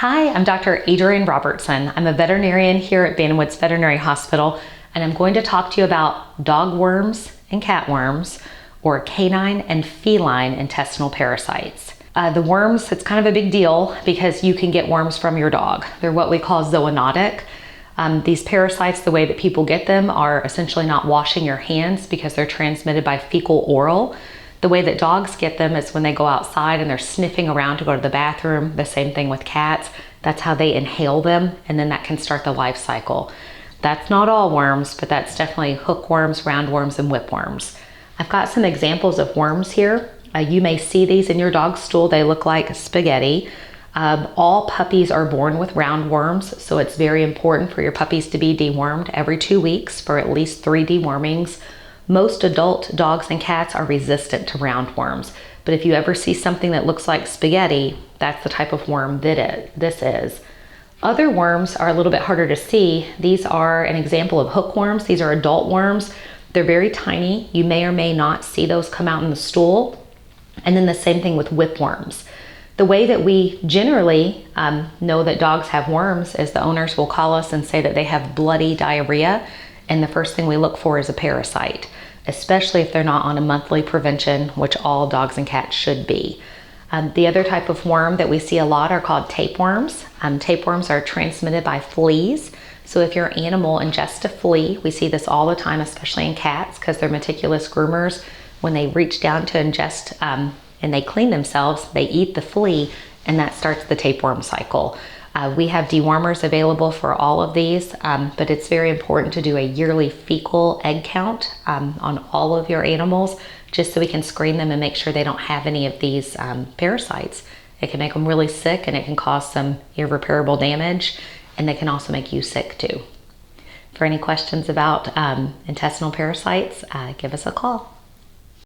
Hi, I'm Dr. Adrienne Robertson. I'm a veterinarian here at Bantam-Woods Veterinary Hospital, and I'm going to talk to you about dog worms and cat worms, or canine and feline intestinal parasites. The worms, it's kind of a big deal because you can get worms from your dog. They're what we call zoonotic. These parasites, the way that people get them are essentially not washing your hands because they're transmitted by fecal oral. The way that dogs get them is when they go outside and they're sniffing around to go to the bathroom. The same thing with cats. That's how they inhale them, and then that can start the life cycle. That's not all worms, but that's definitely hookworms, roundworms, and whipworms. I've got some examples of worms here. You may see these in your dog's stool. They look like spaghetti. All puppies are born with roundworms, so it's very important for your puppies to be dewormed every 2 weeks for at least 3 dewormings. Most adult dogs and cats are resistant to roundworms, but if you ever see something that looks like spaghetti, that's the type of worm that this is. Other worms are a little bit harder to see. These are an example of hookworms. These are adult worms. They're very tiny. You may or may not see those come out in the stool. And then the same thing with whipworms. The way that we generally know that dogs have worms is the owners will call us and say that they have bloody diarrhea, and the first thing we look for is a parasite, especially if they're not on a monthly prevention, which all dogs and cats should be. The other type of worm that we see a lot are called tapeworms. Tapeworms are transmitted by fleas. So if your animal ingests a flea, we see this all the time, especially in cats, because they're meticulous groomers. When they reach down to ingest and they clean themselves, they eat the flea, and that starts the tapeworm cycle. We have dewormers available for all of these, but it's very important to do a yearly fecal egg count on all of your animals, just so we can screen them and make sure they don't have any of these parasites. It can make them really sick, and it can cause some irreparable damage, and they can also make you sick too. For any questions about intestinal parasites, give us a call.